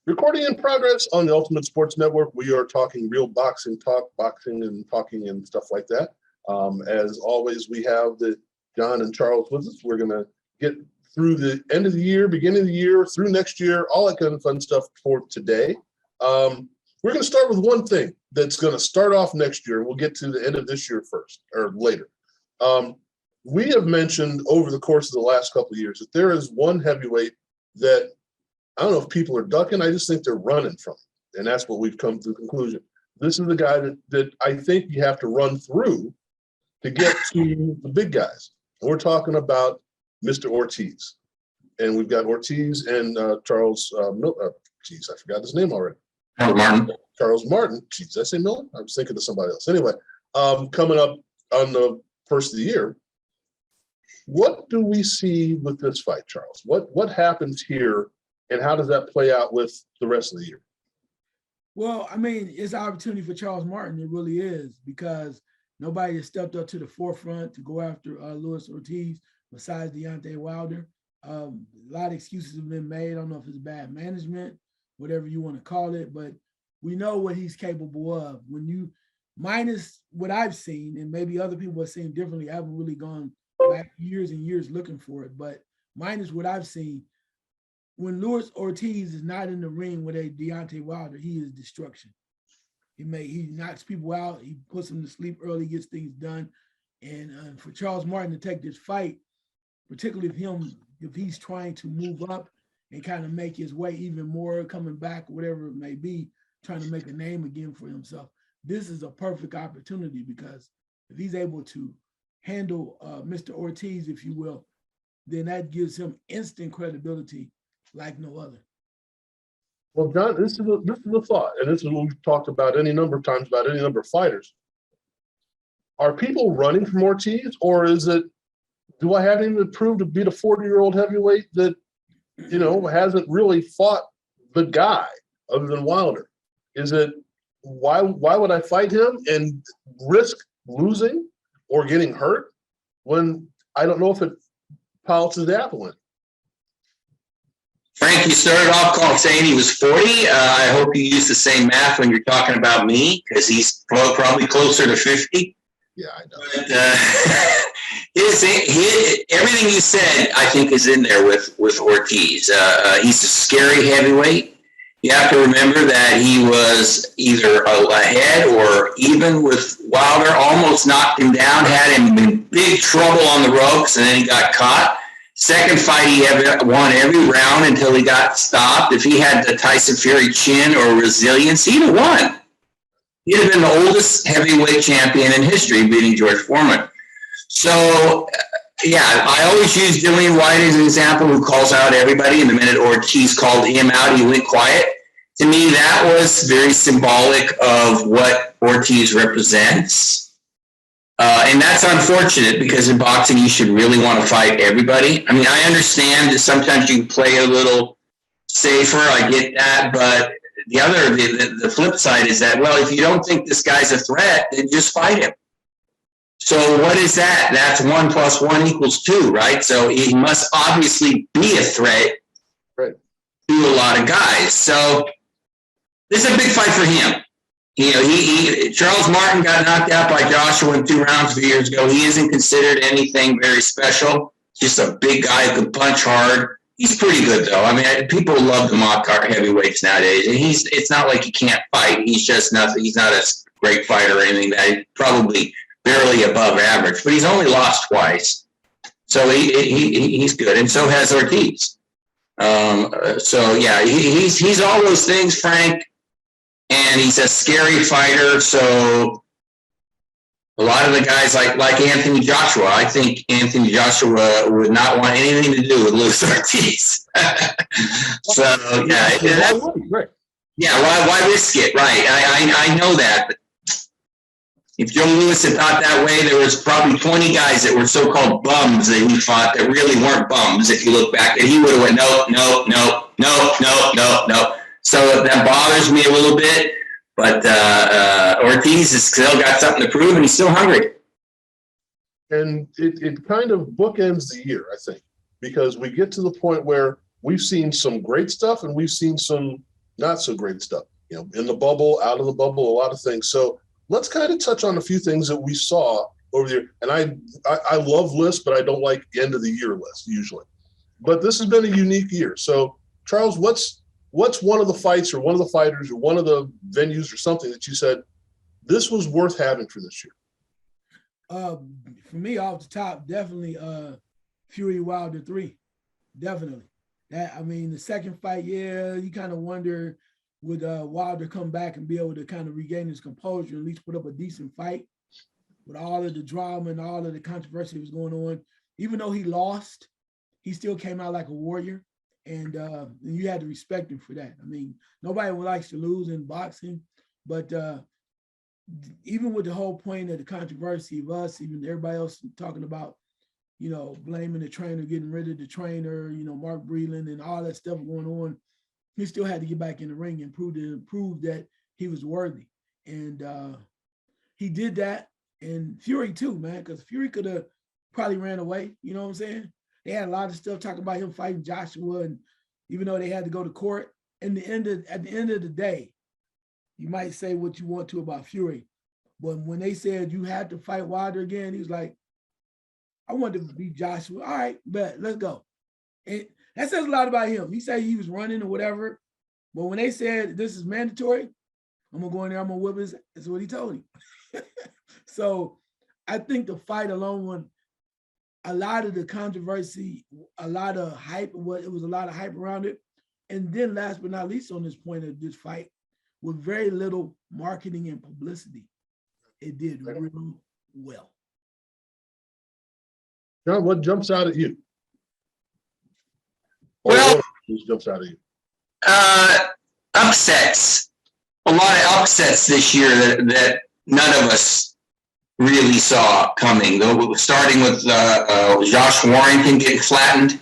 Recording in progress on the Ultimate Sports Network. We are talking real boxing talk, boxing and talking and stuff like that. As always, we have the John and Charles with us. We're going to get through the end of the year, beginning of the year, through next year, all that kind of fun stuff for today. We're going to start with one thing that's going to start off next year. We'll get to the end of this year first or later. We have mentioned over the course of the last couple of years that there is one heavyweight that I don't know if people are ducking. I just think they're running from it. And that's what we've come to the conclusion. This is the guy that I think you have to run through to get to the big guys. And we're talking about Mr. Ortiz. And we've got Ortiz and Charles geez, I forgot his name already. Charles Martin. Geez, did I say Miller? I was thinking of somebody else. Anyway, coming up on the first of the year. What do we see with this fight, Charles? What happens here? And how does that play out with the rest of the year? Well, I mean, it's an opportunity for Charles Martin. It really is, because nobody has stepped up to the forefront to go after Luis Ortiz besides Deontay Wilder. A lot of excuses have been made. I don't know if it's bad management, whatever you want to call it, but we know what he's capable of. When you minus what I've seen, and maybe other people have seen differently, I haven't really gone back years and years looking for it, but minus what I've seen, when Luis Ortiz is not in the ring with a Deontay Wilder, he is destruction. He knocks people out. He puts them to sleep early, gets things done. And for Charles Martin to take this fight, particularly if he's trying to move up and kind of make his way even more, coming back, whatever it may be, trying to make a name again for himself, this is a perfect opportunity, because if he's able to handle Mr. Ortiz, if you will, then that gives him instant credibility like no other. Well, John, this is the thought, and this is what we've talked about any number of times about any number of fighters. Are people running from Ortiz, or is it, do I have him to prove to beat a 40-year-old heavyweight that, hasn't really fought the guy other than Wilder? Is it, why would I fight him and risk losing or getting hurt when I don't know if it polishes the apple in? Frank, you started off saying he was 40. I hope you use the same math when you're talking about me, because he's probably closer to 50. Yeah, I know. But everything you said, I think, is in there with Ortiz. He's a scary heavyweight. You have to remember that he was either ahead or even with Wilder, almost knocked him down, had him in big trouble on the ropes, and then he got caught. Second fight, he won every round until he got stopped. If he had the Tyson Fury chin or resilience, he'd have won. He'd have been the oldest heavyweight champion in history, beating George Foreman. So, I always use Dillian White as an example, who calls out everybody. And the minute Ortiz called him out, he went quiet. To me, that was very symbolic of what Ortiz represents. And that's unfortunate, because in boxing, you should really want to fight everybody. I mean, I understand that sometimes you play a little safer. I get that. But the flip side is that, well, if you don't think this guy's a threat, then just fight him. So what is that? That's 1 + 1 = 2, right? So he must obviously be a threat to a lot of guys. So this is a big fight for him. Charles Martin got knocked out by Joshua in 2 rounds a few years ago. He isn't considered anything very special. Just a big guy who can punch hard. He's pretty good, though. I mean, people love the mock heavyweights nowadays. And it's not like he can't fight. He's just nothing. He's not a great fighter or anything. He's probably barely above average, but he's only lost twice. So he's good, and so has Ortiz. He's all those things, Frank. And he's a scary fighter, so a lot of the guys like Anthony Joshua, I think Anthony Joshua would not want anything to do with Luis Ortiz. Why risk it? Right, I know that. But if Joe Louis had thought that way, there was probably 20 guys that were so-called bums that he fought that really weren't bums. If you look back, and he would have went no. So that bothers me a little bit, but Ortiz has still got something to prove, and he's still hungry. And it kind of bookends the year, I think, because we get to the point where we've seen some great stuff and we've seen some not so great stuff. You know, in the bubble, out of the bubble, a lot of things. So let's kind of touch on a few things that we saw over there. And I love lists, but I don't like end of the year lists usually. But this has been a unique year. So Charles, what's one of the fights or one of the fighters or one of the venues or something that you said this was worth having for this year? For me, off the top, definitely Fury Wilder 3. Definitely. That, I mean, the second fight, yeah, you kind of wonder would Wilder come back and be able to kind of regain his composure, at least put up a decent fight with all of the drama and all of the controversy that was going on. Even though he lost, he still came out like a warrior. And you had to respect him for that. I mean, nobody likes to lose in boxing, but even with the whole point of the controversy of us, even everybody else talking about, you know, blaming the trainer, getting rid of the trainer, you know, Mark Breland and all that stuff going on, he still had to get back in the ring and prove that he was worthy. And he did that. And Fury too, man, because Fury could have probably ran away, you know what I'm saying? They had a lot of stuff talking about him fighting Joshua, and even though they had to go to court, at the end of the day, you might say what you want to about Fury, but when they said you had to fight Wilder again, he was like, I wanted to beat Joshua. All right, bet, let's go. And that says a lot about him. He said he was running or whatever, but when they said this is mandatory, I'm gonna go in there, I'm gonna whip his, that's what he told him. So I think the fight alone, when a lot of the controversy, a lot of hype, it was a lot of hype around it. And then last but not least on this point of this fight, with very little marketing and publicity, it did really well. John, what jumps out at you? Well, what jumps out at you? Upsets. A lot of upsets this year that none of us really saw coming. Starting with Josh Warrington getting flattened.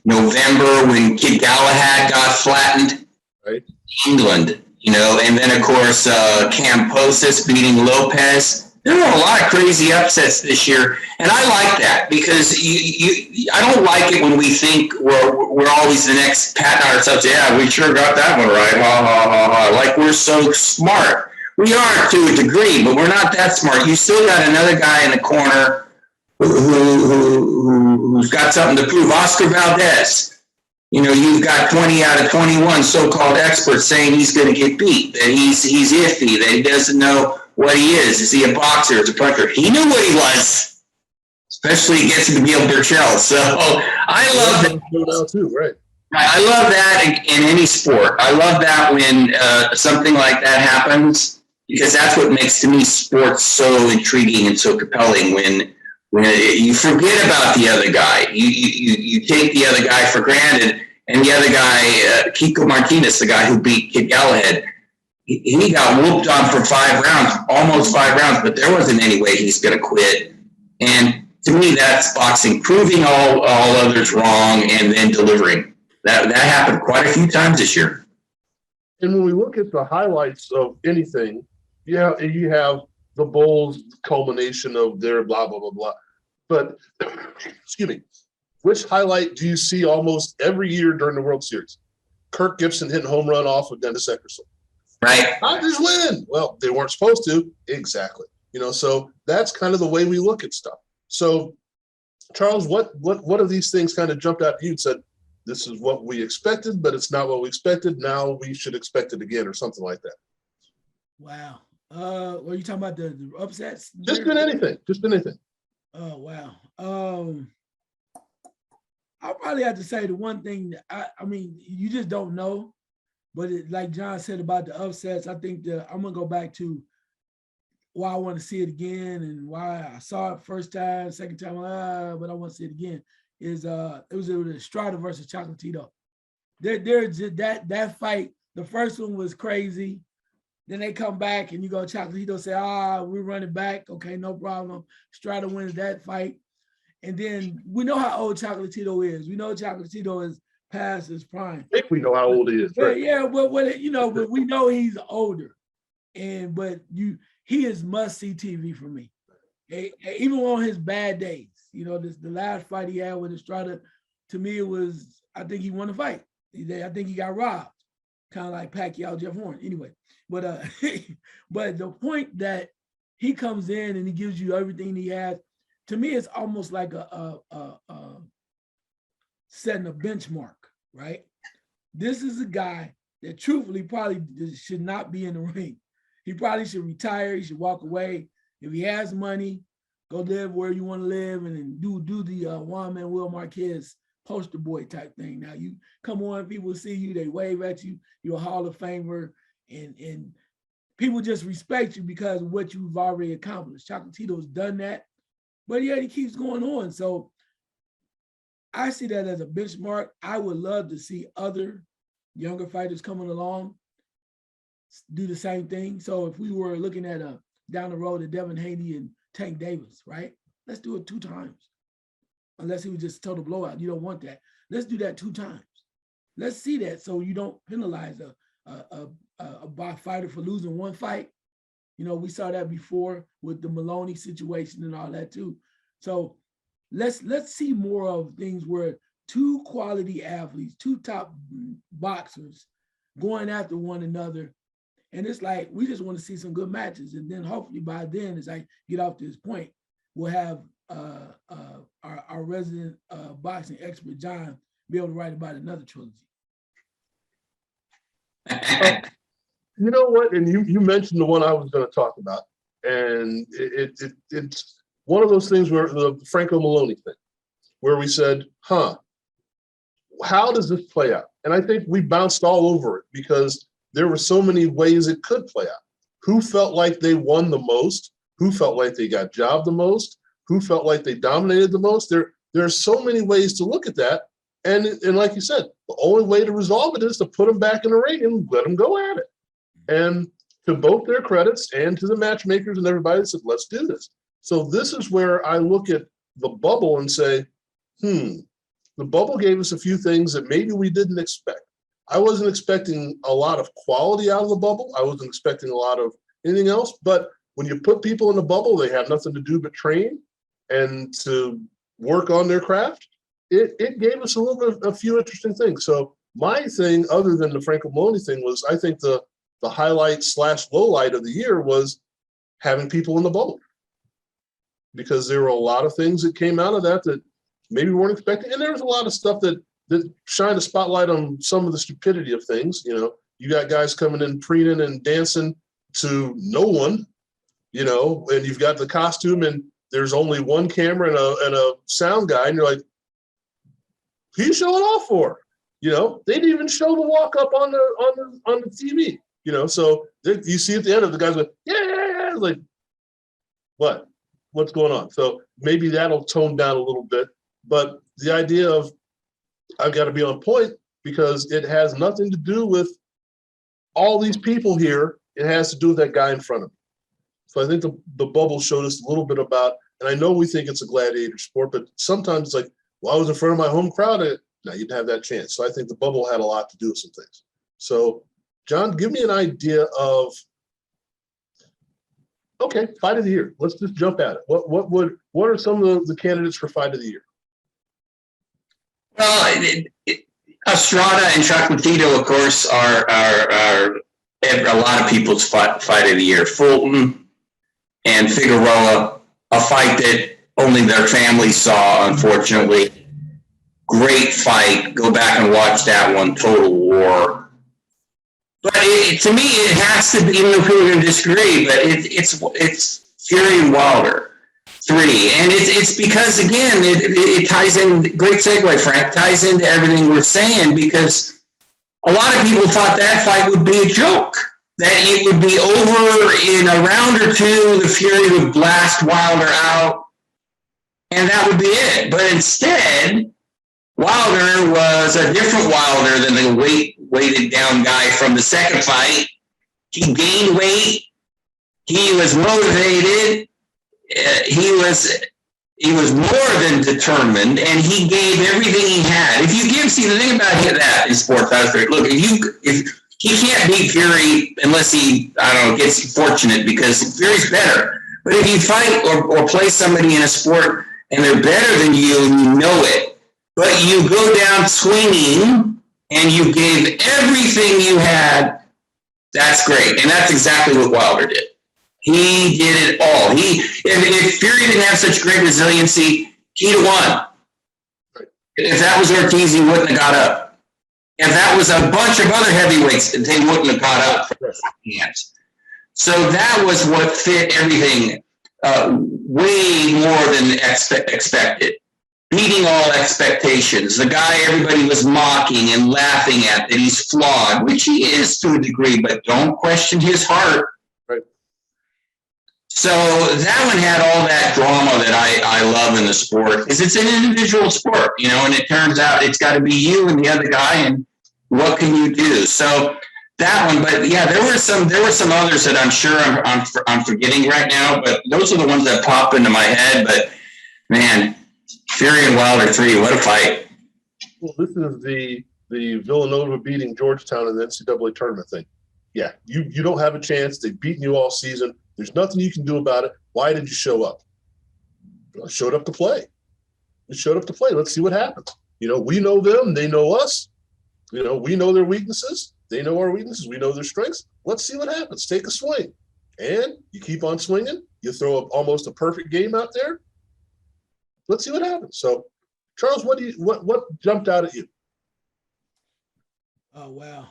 November when Kid Galahad got flattened. Right. England, you know, and then of course Camposis beating Lopez. There were a lot of crazy upsets this year, and I like that because I don't like it when we think we're always the next patting ourselves. Yeah, we sure got that one right. Ha ha ha ha. Like we're so smart. We are to a degree, but we're not that smart. You still got another guy in the corner who's got something to prove. Oscar Valdez. You know, you've got 20 out of 21 so-called experts saying he's going to get beat, that he's iffy, that he doesn't know what he is. Is he a boxer? Is he a puncher? He knew what he was, especially against Miguel Burchell. So I love that. Too, right. I love that in any sport. I love that when something like that happens, because that's what makes, to me, sports so intriguing and so compelling. When you forget about the other guy, you take the other guy for granted, and the other guy, Kiko Martinez, the guy who beat Kid Galahad, he got whooped on for 5 rounds, almost 5 rounds, but there wasn't any way he's going to quit. And to me, that's boxing, proving all others wrong and then delivering. That happened quite a few times this year. And when we look at the highlights of anything, you have the Bulls' culmination of their blah, blah, blah, blah. But, excuse me, which highlight do you see almost every year during the World Series? Kirk Gibson hitting home run off of Dennis Eckersley. Right. Dodgers win. Well, they weren't supposed to. Exactly. You know, so that's kind of the way we look at stuff. So, Charles, what of these things kind of jumped out at you and said, this is what we expected, but it's not what we expected. Now we should expect it again, or something like that? Wow. What are you talking about? The upsets? Just been anything. Just been anything. Oh, wow. I'll probably have to say the one thing that I mean, you just don't know. But like John said about the upsets, I think I'm going to go back to why I want to see it again and why I saw it first time, second time, but I want to see it again, is it was Estrada versus Chocolatito. That fight, the first one was crazy. Then they come back and you go, Chocolatito say, we're running back. Okay, no problem. Estrada wins that fight. And then we know how old Chocolatito is. We know Chocolatito is past his prime. I think we know how old he is. Right? Yeah, but but we know he's older. But he is must-see TV for me. Even on his bad days. You know, the last fight he had with Estrada, to me, I think he won the fight. I think he got robbed. kind of like Pacquiao, Jeff Horn. Anyway, but but the point that he comes in and he gives you everything he has, to me, it's almost like setting a benchmark, right? This is a guy that truthfully probably should not be in the ring. He probably should retire. He should walk away. If he has money, go live where you want to live and then do the Juan Manuel Marquez poster boy type thing. Now you come on, people see you, they wave at you, you're a Hall of Famer, and people just respect you because of what you've already accomplished. Chocolatito's done that, but yet he keeps going on. So I see that as a benchmark. I would love to see other younger fighters coming along do the same thing. So if we were looking at down the road at Devin Haney and Tank Davis, right? Let's do it 2 times. Unless he was just a total blowout. You don't want that. Let's do that 2 times. Let's see that so you don't penalize a fighter for losing 1 fight. You know, we saw that before with the Maloney situation and all that too. So let's see more of things where 2 quality athletes, 2 top boxers going after one another. And it's like, we just want to see some good matches. And then hopefully by then, as I get off to this point, we'll have our resident boxing expert, John, be able to write about another trilogy. You know what? And you mentioned the one I was going to talk about. And it's one of those things where the Franco Maloney thing, where we said, how does this play out? And I think we bounced all over it because there were so many ways it could play out. Who felt like they won the most? Who felt like they got jobbed the most? Who felt like they dominated the most? There are so many ways to look at that. And like you said, the only way to resolve it is to put them back in the ring and let them go at it. And to both their credits and to the matchmakers and everybody said, let's do this. So this is where I look at the bubble and say, the bubble gave us a few things that maybe we didn't expect. I wasn't expecting a lot of quality out of the bubble. I wasn't expecting a lot of anything else. But when you put people in the bubble, they have nothing to do but train and to work on their craft. It gave us a few interesting things. So my thing, other than the Franco Maloney thing, was I think the highlight / low light of the year was having people in the bubble, because there were a lot of things that came out of that maybe we weren't expecting. And there was a lot of stuff that shined a spotlight on some of the stupidity of things. You know, you got guys coming in preening and dancing to no one, you know, and you've got the costume and there's only one camera and a sound guy, and you're like, who you showing off for? You know, they didn't even show the walk up on the TV, you know, so you see at the end of the guys like, yeah, like, what's going on? So maybe that'll tone down a little bit, but the idea of I've got to be on point because it has nothing to do with all these people here. It has to do with that guy in front of me. So I think the bubble showed us a little bit about, and I know we think it's a gladiator sport, but sometimes it's like, well, I was in front of my home crowd. No, you didn't have that chance. So I think the bubble had a lot to do with some things. So John, give me an idea of, okay, fight of the year. Let's just jump at it. What are some of the candidates for fight of the year? Well, Estrada and Chocolatito, of course, are a lot of people's fight of the year. Fulton and Figueroa, a fight that only their family saw, unfortunately. Great fight. Go back and watch that one. Total war. But to me, it has to be, even if people are going to disagree, but it's Fury and Wilder. 3, and it's because, again, it ties in, great segue, Frank, ties into everything we're saying, because a lot of people thought that fight would be a joke, that it would be over in a round or 2, the Fury would blast Wilder out, and that would be it. But instead, Wilder was a different Wilder than the weighted down guy from the second fight. He gained weight, he was motivated, he was more than determined, and he gave everything he had. If you see the thing about that in sports, look, if he can't beat Fury unless he, gets fortunate, because Fury's better. But if you fight or play somebody in a sport and they're better than you and you know it, but you go down swinging and you gave everything you had, that's great. And that's exactly what Wilder did. He did it all. If Fury didn't have such great resiliency, he'd have won. Right. If that was Ortiz, he wouldn't have got up. If that was a bunch of other heavyweights, they wouldn't have got up from their hands. So that was what fit everything way more than expected. Beating all expectations. The guy everybody was mocking and laughing at, that he's flawed, which he is to a degree, but don't question his heart. Right. So that one had all that drama that I love in the sport, because it's an individual sport, you know, and it turns out it's got to be you and the other guy, and what can you do? So that one, but yeah, there were some others that I'm sure I'm forgetting right now, but those are the ones that pop into my head. But man, Fury and Wilder 3, what a fight. Well, this is the Villanova beating Georgetown in the NCAA tournament thing. Yeah, you don't have a chance. They've beaten you all season. There's nothing you can do about it. Why did you show up? I showed up to play. We showed up to play. Let's see what happens. You know, we know them. They know us. You know, we know their weaknesses. They know our weaknesses. We know their strengths. Let's see what happens. Take a swing. And you keep on swinging. You throw up almost a perfect game out there. Let's see what happens. So, Charles, what jumped out at you? Oh, wow.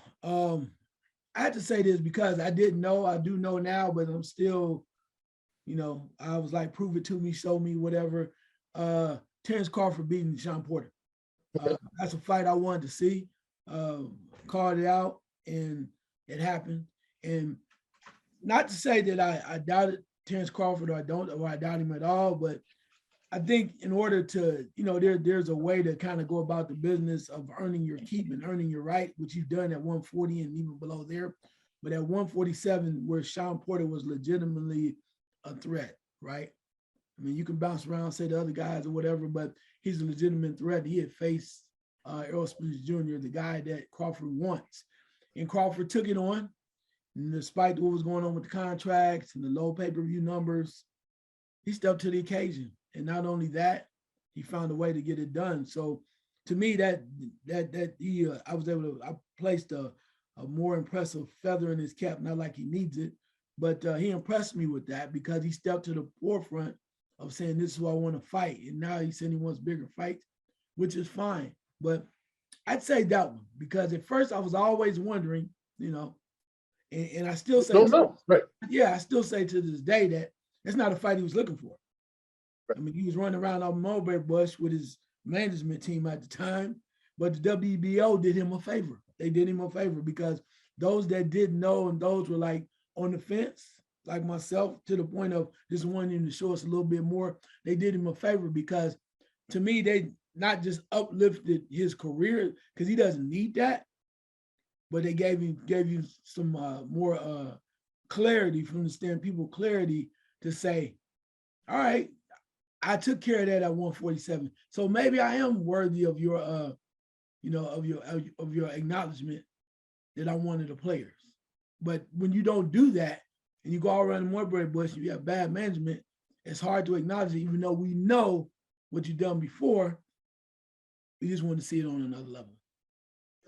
I had to say this because I didn't know. I do know now, but I'm still, you know, I was like, prove it to me, show me, whatever. Terrence Crawford beating Sean Porter. That's a fight I wanted to see. Called it out, and it happened. And not to say that I doubted Terrence Crawford or I doubt him at all, but I think in order to, you know, there's a way to kind of go about the business of earning your keep and earning your right, which you've done at 140 and even below there. But at 147, where Sean Porter was legitimately a threat, right? I mean, you can bounce around, say the other guys or whatever, but he's a legitimate threat. He had faced Errol Spence Jr., the guy that Crawford wants. And Crawford took it on. And despite what was going on with the contracts and the low pay-per-view numbers, he stepped to the occasion. And not only that, he found a way to get it done. So to me, I placed a more impressive feather in his cap, not like he needs it, but he impressed me with that because he stepped to the forefront of saying, this is what I want to fight. And now he said he wants bigger fights, which is fine. But I'd say that one, because at first I was always wondering, you know, and I still say, Don't know, right? Yeah, I still say to this day that that's not a fight he was looking for. I mean, he was running around on Mulberry Bush with his management team at the time, but the WBO did him a favor. They did him a favor because those that didn't know and those were like on the fence, like myself, to the point of just wanting to show us a little bit more, they did him a favor because to me, they not just uplifted his career because he doesn't need that, but they gave you some more clarity from the stand, people clarity to say, all right, I took care of that at 147. So maybe I am worthy of your, you know, of your acknowledgement that I'm one of the players. But when you don't do that and you go all around the Mulberry Bush and you have bad management, it's hard to acknowledge it, even though we know what you've done before. We just want to see it on another level.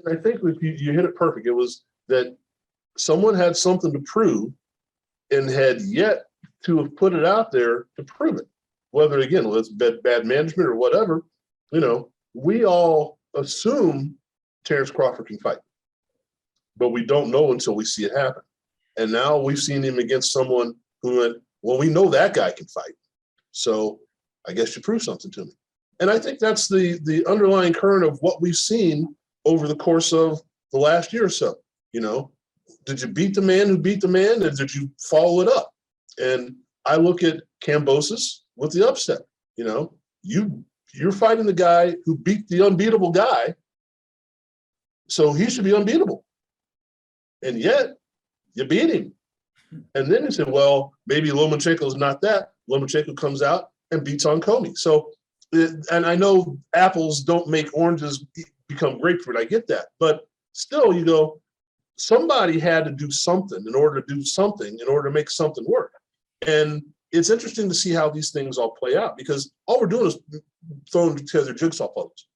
And I think you hit it perfect. It was that someone had something to prove and had yet to have put it out there to prove it. Whether, again, it's bad management or whatever, you know, we all assume Terrence Crawford can fight, but we don't know until we see it happen. And now we've seen him against someone who went, well, we know that guy can fight. So I guess you prove something to me. And I think that's the underlying current of what we've seen over the course of the last year or so. You know, did you beat the man who beat the man, and did you follow it up? And I look at Kambosos with the upset. You know, you're fighting the guy who beat the unbeatable guy, so he should be unbeatable. And yet, you beat him. And then you said, well, maybe Lomachenko's not that. Lomachenko comes out and beats on Comey. So, and I know apples don't make oranges become grapefruit. I get that. But still, you go, somebody had to do something in order to make something work. And it's interesting to see how these things all play out, because all we're doing is throwing together jigsaw puzzles.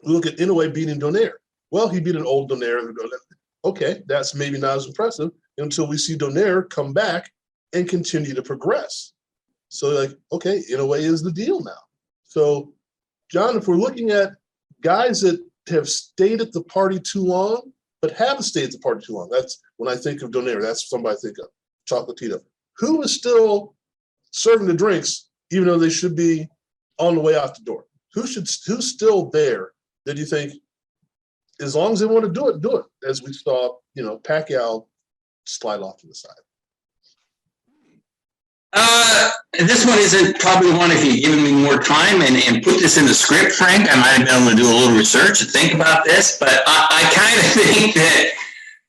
We look at Inoue beating Donaire. well, he beat an old Donaire. Okay, that's maybe not as impressive until we see Donaire come back and continue to progress. So like, okay, in a way is the deal now. So John, if we're looking at guys that have stayed at the party too long, but haven't stayed at the party too long, that's when I think of Donaire, that's somebody I think of, Chocolatito. Who is still serving the drinks, even though they should be on the way out the door? Who's still there that you think, as long as they want to do it, as we saw, Pacquiao slide off to the side? This one isn't probably one, if you'd given me more time and put this in the script, Frank, I might have been able to do a little research and think about this, but I kind of think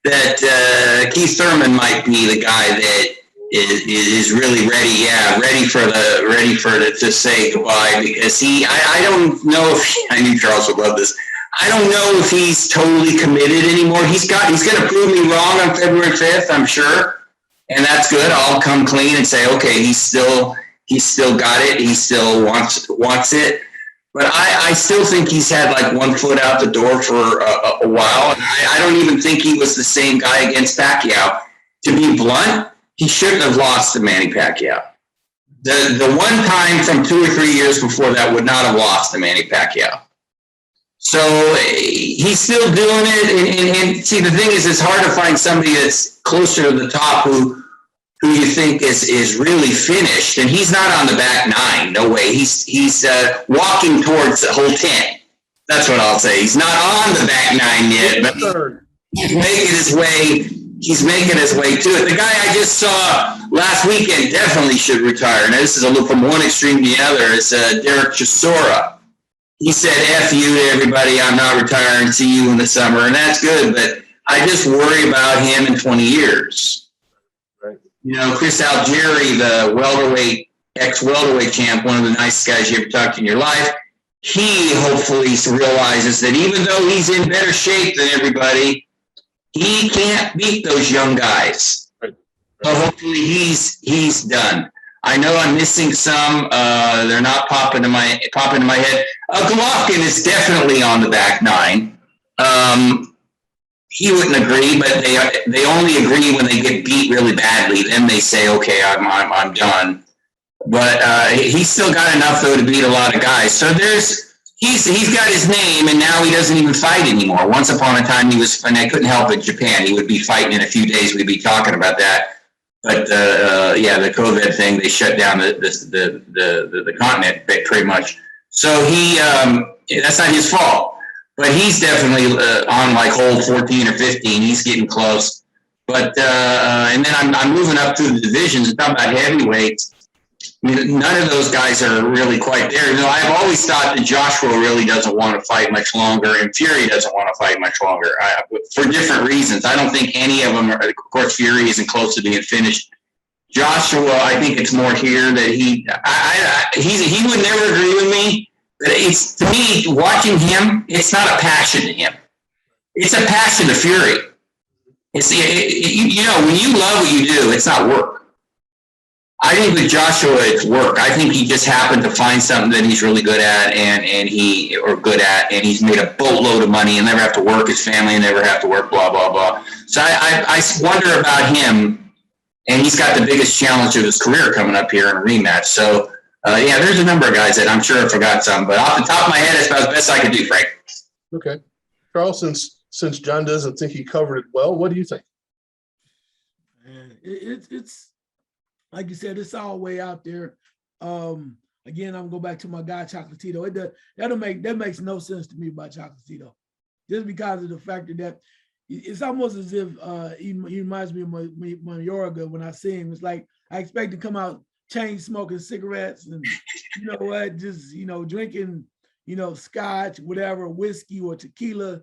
that Keith Thurman might be the guy that is really ready to say goodbye, because I don't know if I knew Charles would love this. I don't know if he's totally committed anymore. He's going to prove me wrong on February 5th, I'm sure. And that's good. I'll come clean and say, okay, he's still got it. He still wants it. But I still think he's had like one foot out the door for a while. I don't even think he was the same guy against Pacquiao. To be blunt, he shouldn't have lost to Manny Pacquiao. The one time from 2 or 3 years before that would not have lost to Manny Pacquiao. So he's still doing it. And see, the thing is, it's hard to find somebody that's closer to the top who you think is really finished. And he's not on the back nine. No way. He's walking towards the whole 10. That's what I'll say. He's not on the back nine yet, but he's making his way. He's making his way to it. The guy I just saw last weekend definitely should retire. Now, this is a look from one extreme to the other. It's Derek Chisora. He said, F you to everybody, I'm not retiring, see you in the summer, and that's good, but I just worry about him in 20 years. Right. Chris Algieri, the ex-welterweight champ, one of the nicest guys you ever talked to in your life, he hopefully realizes that even though he's in better shape than everybody, he can't beat those young guys. Right. So hopefully he's done. I know I'm missing some. They're not popping into my head. Golovkin is definitely on the back nine. He wouldn't agree, but they only agree when they get beat really badly. Then they say, "Okay, I'm done." But he's still got enough though to beat a lot of guys. So he's got his name, and now he doesn't even fight anymore. Once upon a time, he was, and I couldn't help it. Japan, he would be fighting in a few days. We'd be talking about that. But the COVID thing, they shut down the continent pretty much. So that's not his fault. But he's definitely on like hole 14 or 15. He's getting close. But and then I'm moving up through the divisions and talking about heavyweights. None of those guys are really quite there. I've always thought that Joshua really doesn't want to fight much longer, and Fury doesn't want to fight much longer for different reasons. I don't think any of them are. Of course, Fury isn't close to being finished. Joshua, I think it's more here that he would never agree with me. But it's, to me, watching him, it's not a passion to him. It's a passion to Fury. It's when you love what you do, it's not work. I think with Joshua, it's work. I think he just happened to find something that he's really good at, and he's made a boatload of money and never have to work. His family and never have to work. Blah blah blah. So I wonder about him, and he's got the biggest challenge of his career coming up here in a rematch. So there's a number of guys that I'm sure I forgot some, but off the top of my head, it's about the best I could do, Frank. Okay, Charles. Since John doesn't think he covered it well, what do you think? It's like you said, it's all way out there. Again, I'm gonna go back to my guy Chocolatito. That makes no sense to me about Chocolatito, just because of the fact that it's almost as if he reminds me of Mayorga when I see him. It's like I expect to come out chain smoking cigarettes and just drinking scotch, whatever, whiskey or tequila,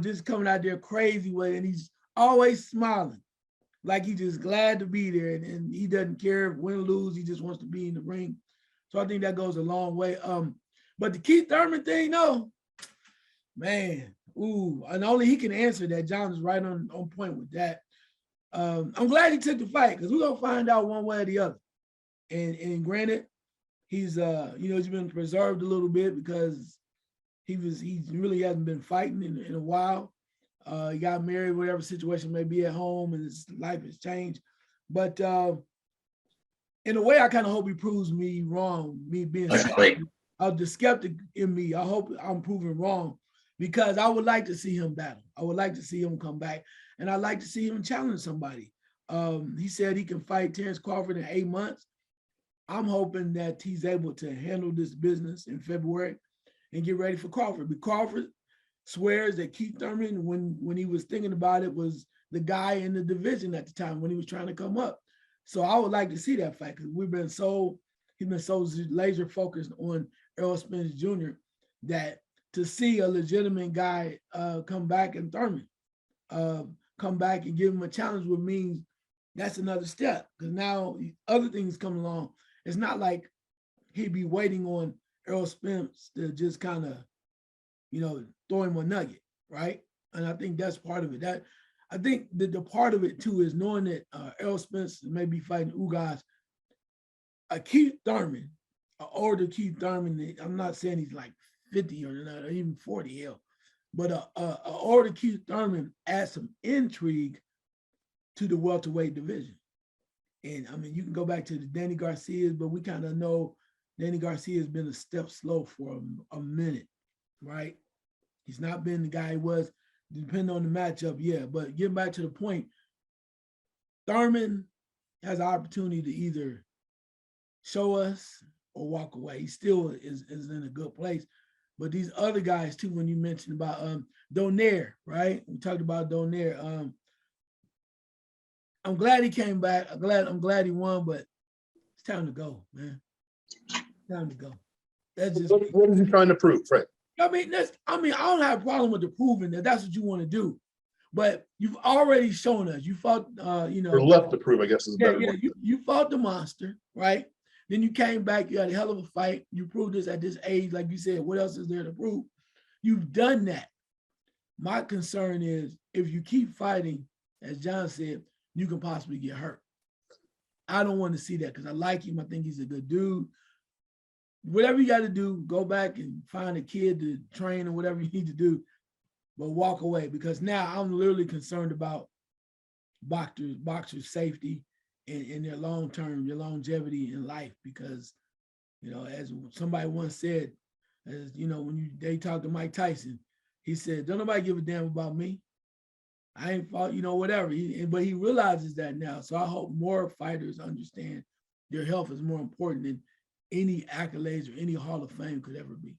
just coming out there crazy with it, and he's always smiling. Like he's just glad to be there, and he doesn't care if win or lose. He just wants to be in the ring. So I think that goes a long way. But the Keith Thurman thing, no, man, and only he can answer that. John is right on point with that. I'm glad he took the fight, because we're gonna find out one way or the other. And granted, he's he's been preserved a little bit because he really hasn't been fighting in a while. He got married, whatever situation may be at home, and his life has changed. But in a way, I kind of hope he proves me wrong, me being skeptic. The skeptic in me, I hope I'm proven wrong, because I would like to see him battle. I would like to see him come back, and I'd like to see him challenge somebody. He said he can fight Terrence Crawford in 8 months. I'm hoping that he's able to handle this business in February and get ready for Crawford. But Crawford swears that Keith Thurman, when he was thinking about it, was the guy in the division at the time when he was trying to come up. So I would like to see that fight, because he's been so laser focused on Errol Spence Jr. that to see a legitimate guy come back and Thurman come back and give him a challenge would mean that's another step, because now other things come along. It's not like he'd be waiting on Errol Spence to just kind of, throw him a nugget, right? And I think that's part of it. I think that the part of it too is knowing that Errol Spence may be fighting Ugas. Keith Thurman, older Keith Thurman, I'm not saying he's like 50 or even 40, hell, but older Keith Thurman adds some intrigue to the welterweight division. And I mean, you can go back to the Danny Garcias, but we kind of know Danny Garcia has been a step slow for a minute, right? He's not been the guy he was, depending on the matchup, yeah. But getting back to the point, Thurman has an opportunity to either show us or walk away. He still is in a good place. But these other guys too, when you mentioned about Donaire, right? We talked about Donaire. I'm glad he came back. I'm glad he won, but it's time to go, man. Time to go. That's just what is he trying to prove, Frank? I mean, I don't have a problem with the proving that that's what you want to do, but you've already shown us. You fought, Or left to prove, I guess is better. Yeah, you fought the monster, right? Then you came back. You had a hell of a fight. You proved this at this age, like you said. What else is there to prove? You've done that. My concern is if you keep fighting, as John said, you can possibly get hurt. I don't want to see that, because I like him. I think he's a good dude. Whatever you got to do, go back and find a kid to train or whatever you need to do, but walk away, because now I'm literally concerned about boxers' safety and their long-term, their longevity in life, because, as somebody once said, when they talked to Mike Tyson, he said, don't nobody give a damn about me. I ain't fought, whatever. But he realizes that now. So I hope more fighters understand their health is more important than any accolades or any Hall of Fame could ever be.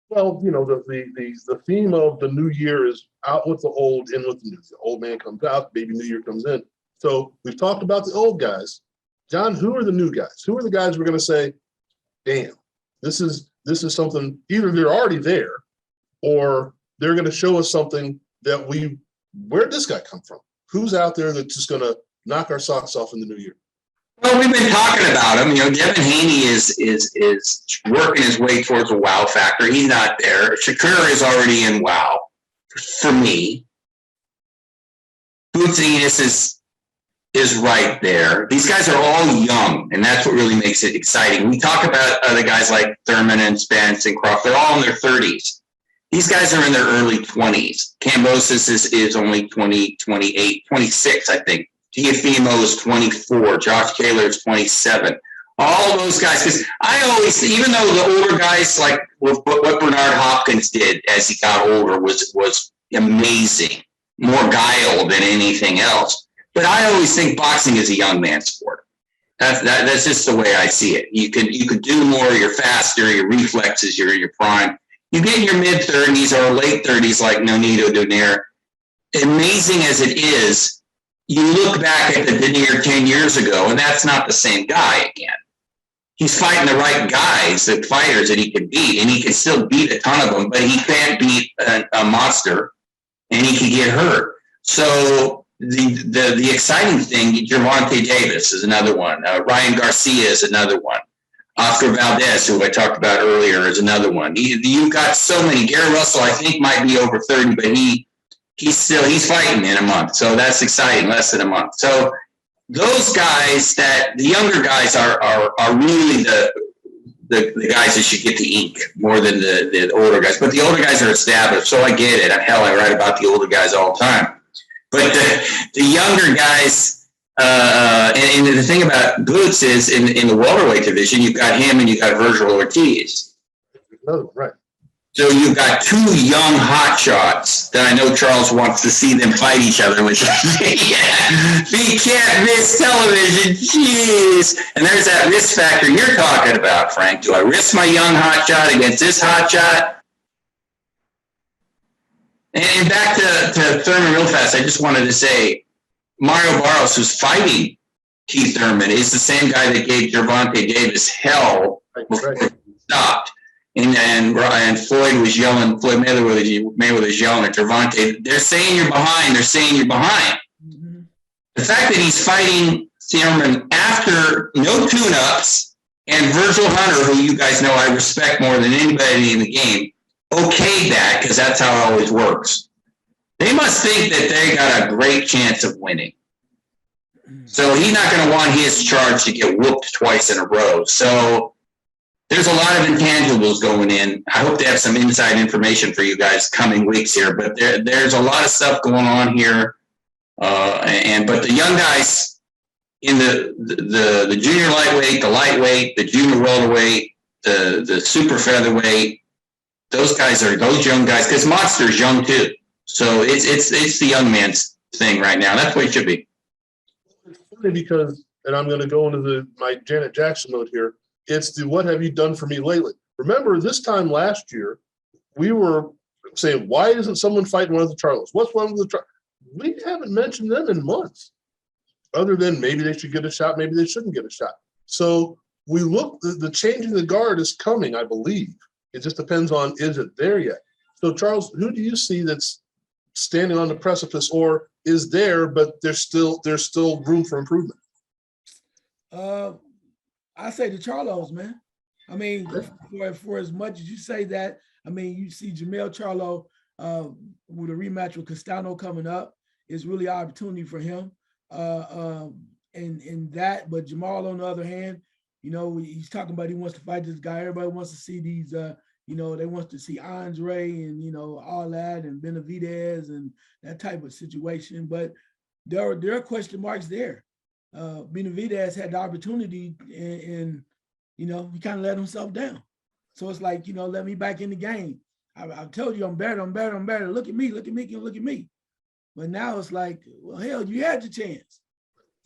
Well, the theme of the new year is out with the old, in with the new. The old man comes out, baby new year comes in. So we've talked about the old guys. John, who are the new guys? Who are the guys we're going to say, damn, this is something, either they're already there or they're going to show us something that where'd this guy come from? Who's out there that's just going to knock our socks off in the new year? Well, we've been talking about him. Devin Haney is working his way towards a wow factor. He's not there. Shakur is already in wow for me. Boots Enos is right there. These guys are all young, and that's what really makes it exciting. We talk about other guys like Thurman and Spence and Crawford. They're all in their 30s. These guys are in their early 20s. Cambosis is only 20, 28, 26, I think. Tiafimo is 24. Josh Taylor is 27. All those guys, because I always, even though the older guys, like what Bernard Hopkins did as he got older was amazing, more guile than anything else. But I always think boxing is a young man's sport. That's just the way I see it. You could do more. You're faster. Your reflexes. You're in your prime. You get in your mid 30s or late 30s, like Nonito Donaire. Amazing as it is, you look back at the Donaire 10 years ago, and that's not the same guy again. He's fighting the right guys, the fighters that he can beat, and he can still beat a ton of them, but he can't beat a monster, and he can get hurt. So the exciting thing, Gervonta Davis is another one. Ryan Garcia is another one. Oscar Valdez, who I talked about earlier, is another one. You've got so many. Gary Russell, I think, might be over 30, but he's fighting in a month. So that's exciting, less than a month. So those guys, the younger guys are really the guys that should get the ink more than the older guys. But the older guys are established, so I get it. Hell, I write about the older guys all the time. But the younger guys, and the thing about Boots is in the welterweight division, you've got him and you've got Virgil Ortiz. Oh, right. So you've got two young hotshots that I know Charles wants to see them fight each other, which he can't miss television. Jeez. And there's that risk factor you're talking about, Frank. Do I risk my young hotshot against this hotshot? And back to Thurman real fast, I just wanted to say, Mario Barros, who's fighting Keith Thurman, is the same guy that gave Gervonta Davis hell before he stopped. And Floyd was yelling, Floyd Mayweather's yelling at Gervonta. They're saying you're behind. They're saying you're behind. Mm-hmm. The fact that he's fighting Thurman after no tune-ups and Virgil Hunter, who you guys know I respect more than anybody in the game, okayed that because that's how it always works. They must think that they got a great chance of winning. So he's not going to want his charge to get whooped twice in a row. So there's a lot of intangibles going in. I hope to have some inside information for you guys coming weeks here, but there's a lot of stuff going on here. But the young guys in the junior lightweight, the lightweight, the junior welterweight, the super featherweight, those young guys, because Monster's young too. So it's the young man's thing right now. That's what it should be. It's funny because, and I'm going to go into my Janet Jackson mode here. It's the what have you done for me lately? Remember this time last year, we were saying, why isn't someone fighting one of the Charlos? What's wrong with the Charlos? We haven't mentioned them in months, other than maybe they should get a shot, maybe they shouldn't get a shot. So we look, the changing the guard is coming, I believe. It just depends on, is it there yet? So Charles, who do you see that's standing on the precipice or is there, but there's still room for improvement? I say the Charlos, man. I mean, for as much as you say that, I mean, you see Jamel Charlo with a rematch with Castano coming up. It's really an opportunity for him. And that, but Jamal, on the other hand, you know, he's talking about he wants to fight this guy. Everybody wants to see these, you know, they want to see Andre and, you know, all that and Benavidez and that type of situation. But there are question marks there. Benavidez had the opportunity and you know, he kind of let himself down. So it's like, you know, let me back in the game. I told you I'm better. Look at me. But now it's like, well, hell, you had your chance.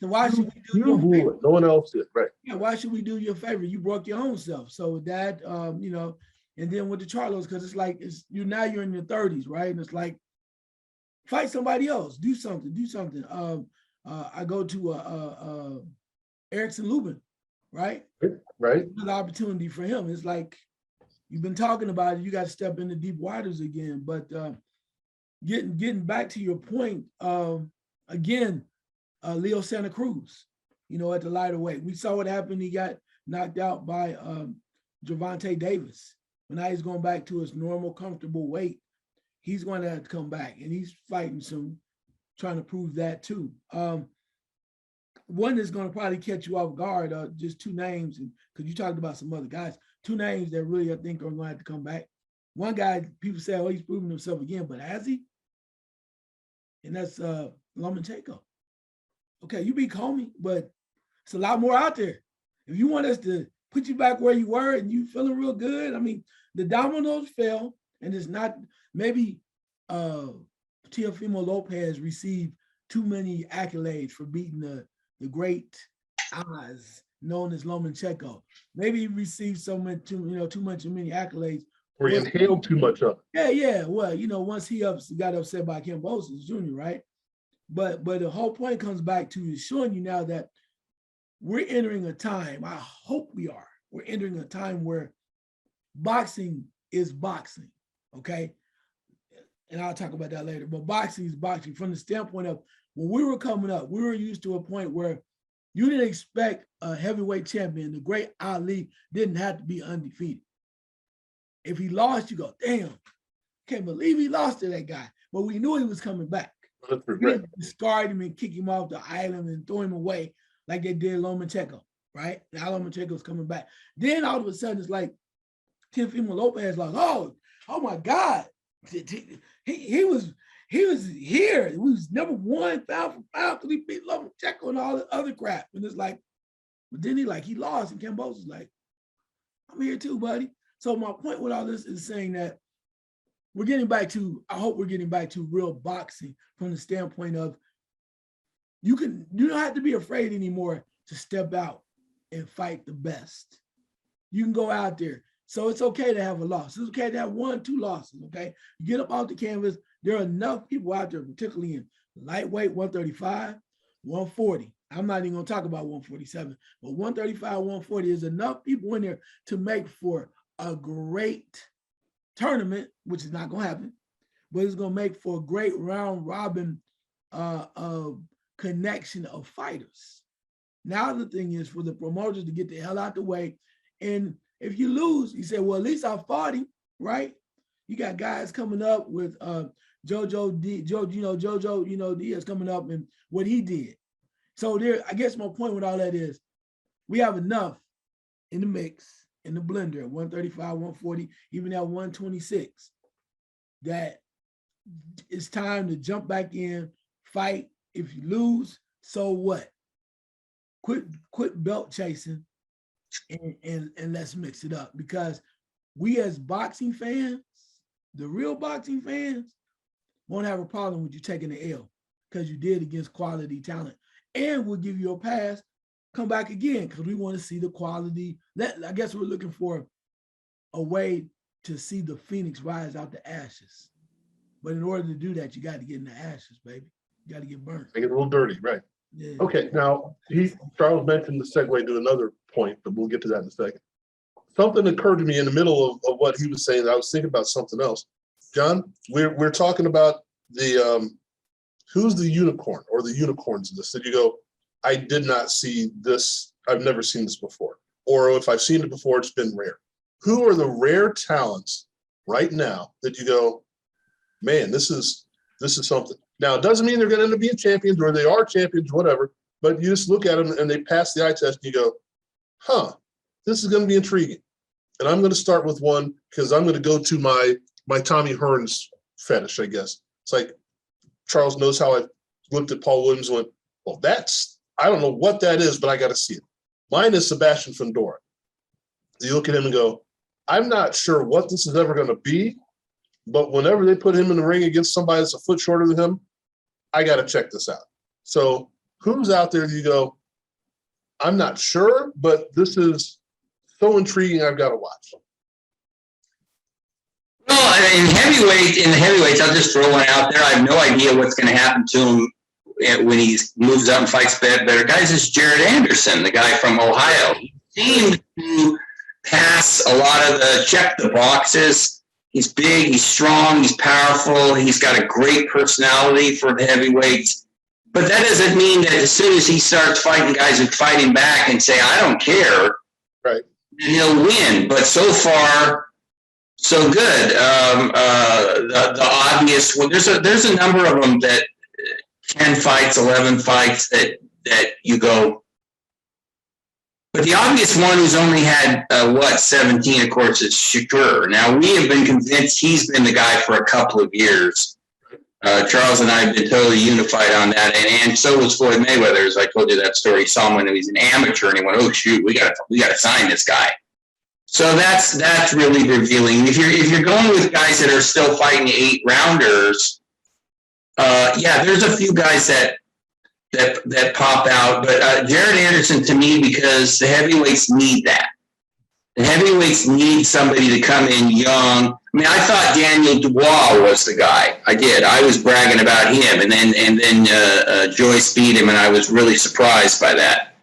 So why should we do your favor? No one else did, right? Yeah, why should we do you a favor? You broke your own self. So that, you know, and then with the Charlos, because it's like, you're in your 30s, right? And it's like, fight somebody else. Do something. I go to Erickson Lubin, right? Right. Another opportunity for him. It's like, you've been talking about it, you got to step into deep waters again. But getting back to your point, again, Leo Santa Cruz, you know, at the lighter weight. We saw what happened. He got knocked out by Gervonta Davis. But now he's going back to his normal, comfortable weight. He's going to have to come back, and he's fighting soon, trying to prove that too. One that's going to probably catch you off guard, just two names, because you talked about some other guys. Two names that really I think are going to have to come back. One guy, people say, oh, he's proving himself again, but has he? And that's Lomachenko. Okay, you be Comey, but it's a lot more out there. If you want us to put you back where you were and you feeling real good, I mean, the dominoes fell, and it's not, maybe Teofimo Lopez received too many accolades for beating the great Oz known as Lomachenko. Maybe he received too many accolades. Or he inhaled too much of it. Yeah. Well, you know, once he got upset by Ken Boston Jr., right? But the whole point comes back to showing you now that we're entering a time, I hope we are, we're entering a time where boxing is boxing, okay? And I'll talk about that later, but boxing is boxing from the standpoint of when we were coming up, we were used to a point where you didn't expect a heavyweight champion, the great Ali, didn't have to be undefeated. If he lost, you go, damn, can't believe he lost to that guy. But we knew he was coming back. We didn't discard him and kick him off the island and throw him away like they did Lomachenko. right? And Alan Macheco's coming back. Then all of a sudden, it's like Teofimo Lopez, like, oh my God, he was here. He was number one pound for pound because he beat Lomachenko and all the other crap. And it's like, but then he lost, and Kambosos like, I'm here too, buddy. So my point with all this is saying that I hope we're getting back to real boxing from the standpoint of you don't have to be afraid anymore to step out and fight the best. You can go out there. So it's okay to have a loss. It's okay to have 1, 2 losses, okay? You get up off the canvas. There are enough people out there, particularly in lightweight, 135, 140. I'm not even gonna talk about 147, but 135, 140 is enough people in there to make for a great tournament, which is not gonna happen, but it's gonna make for a great round robin connection of fighters. Now the thing is for the promoters to get the hell out the way, and if you lose, you say, well, at least I fought him, right? You got guys coming up with Jojo Diaz coming up and what he did. So there, I guess my point with all that is we have enough in the mix, in the blender, 135, 140, even at 126, that it's time to jump back in, fight. If you lose, so what? Quit belt chasing and let's mix it up, because we as boxing fans, the real boxing fans, won't have a problem with you taking the L because you did against quality talent. And we'll give you a pass, come back again, because we want to see the quality. I guess we're looking for a way to see the phoenix rise out the ashes. But in order to do that, you got to get in the ashes, baby. You got to get burnt. Make it a little dirty, right? Yeah. Okay, now Charles mentioned the segue to another point, but we'll get to that in a second. Something occurred to me in the middle of what he was saying. I was thinking about something else. John, we're talking about the who's the unicorn or the unicorns in this? That you go, I did not see this. I've never seen this before. Or if I've seen it before, it's been rare. Who are the rare talents right now that you go, man, this is something. Now, it doesn't mean they're going to end up being champions or they are champions, whatever, but you just look at them and they pass the eye test and you go, this is going to be intriguing. And I'm going to start with one because I'm going to go to my Tommy Hearns fetish, I guess. It's like Charles knows how I looked at Paul Williams and went, well, I don't know what that is, but I got to see it. Mine is Sebastian Fundora. You look at him and go, I'm not sure what this is ever going to be, but whenever they put him in the ring against somebody that's a foot shorter than him, I got to check this out. So who's out there that you go, I'm not sure, but this is so intriguing, I've got to watch. Well, in the heavyweights, I'll just throw one out there. I have no idea what's going to happen to him when he moves up and fights better guys. Is Jared Anderson, the guy from Ohio. He seemed to pass a lot of check the boxes. He's big, he's strong, he's powerful, he's got a great personality for the heavyweights. But that doesn't mean that as soon as he starts fighting guys who fight him back and say, I don't care, right, he'll win. But so far, so good. The obvious, well, there's a number of them that 10 fights, 11 fights that you go. But the obvious one who's only had, 17, of course, is Shakur. Now, we have been convinced he's been the guy for a couple of years. Charles and I have been totally unified on that. And so was Floyd Mayweather, as I told you that story. He saw him when he was an amateur, and he went, oh, shoot, we got to sign this guy. So that's really revealing. If you're going with guys that are still fighting 8-rounders, there's a few guys that pop out, but Jared Anderson to me, because the heavyweights need that. The heavyweights need somebody to come in young. I mean, I thought Daniel Dubois was the guy. I did. I was bragging about him, and then Joyce beat him, and I was really surprised by that.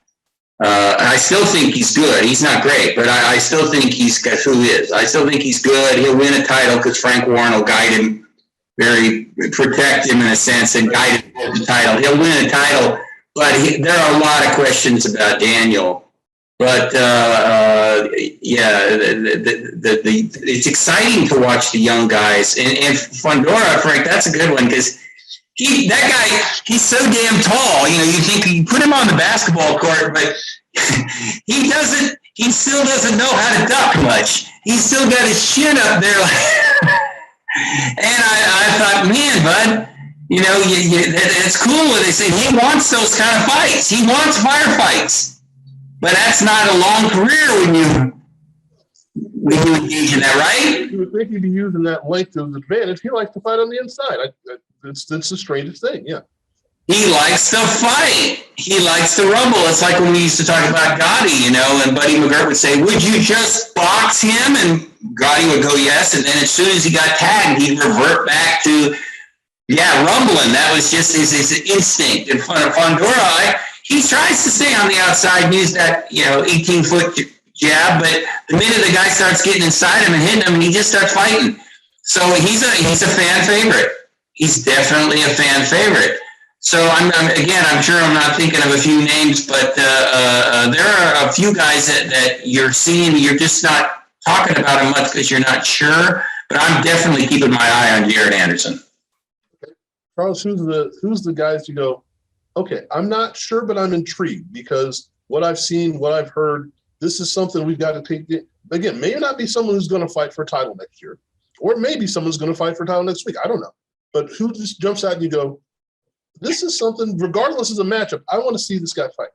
I still think he's good. He's not great, but I still think he's got who he is. I still think he's good. He'll win a title because Frank Warren will guide him, protect him in a sense, and guide him to the title. He'll win a title, but there are a lot of questions about Daniel. But it's exciting to watch the young guys. And Fundora, Frank, that's a good one because he's so damn tall. You know, you think you put him on the basketball court, but he still doesn't know how to duck much. He's still got his chin up there. And I thought, man, bud, you know, it's cool when they say he wants those kind of fights. He wants firefights. But that's not a long career when you engage in that, right? You would think he'd be using that length as an advantage. He likes to fight on the inside. It's the strangest thing, yeah. He likes to fight. He likes to rumble. It's like when we used to talk about Gotti, you know, and Buddy McGirt would say, would you just box him? And Gotti would go, yes. And then as soon as he got tagged, he'd revert back to, yeah, rumbling. That was just his instinct. And Fundora, he tries to stay on the outside and use that, you know, 18-foot jab. But the minute the guy starts getting inside him and hitting him, he just starts fighting. So he's a fan favorite. He's definitely a fan favorite. So I'm sure I'm not thinking of a few names, but there are a few guys that you're seeing. You're just not talking about them much because you're not sure. But I'm definitely keeping my eye on Jared Anderson. Charles, who's the guys you go, okay, I'm not sure, but I'm intrigued because what I've seen, what I've heard, this is something we've got to take. Again, may not be someone who's going to fight for a title next year, or maybe someone's going to fight for a title next week. I don't know. But who just jumps out and you go, this is something, regardless of the matchup, I want to see this guy fight.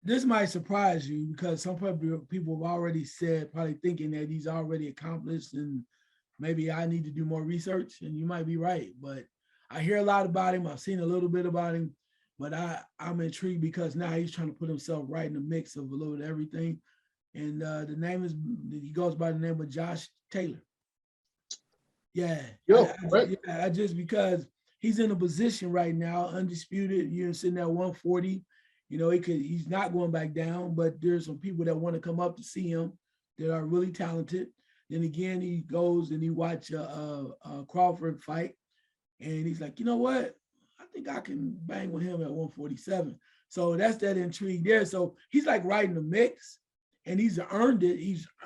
This might surprise you because some people have already said, probably thinking that he's already accomplished and maybe I need to do more research, and you might be right. But I hear a lot about him. I've seen a little bit about him, but I'm intrigued because now he's trying to put himself right in the mix of a little bit of everything. And he goes by the name of Josh Taylor. Yeah. Just because he's in a position right now, undisputed, sitting at 140. You know, he's not going back down, but there's some people that want to come up to see him that are really talented. Then again, he goes and he watch Crawford fight, and he's like, you know what? I think I can bang with him at 147. So that's that intrigue there. So he's like right in the mix, and he's earned it.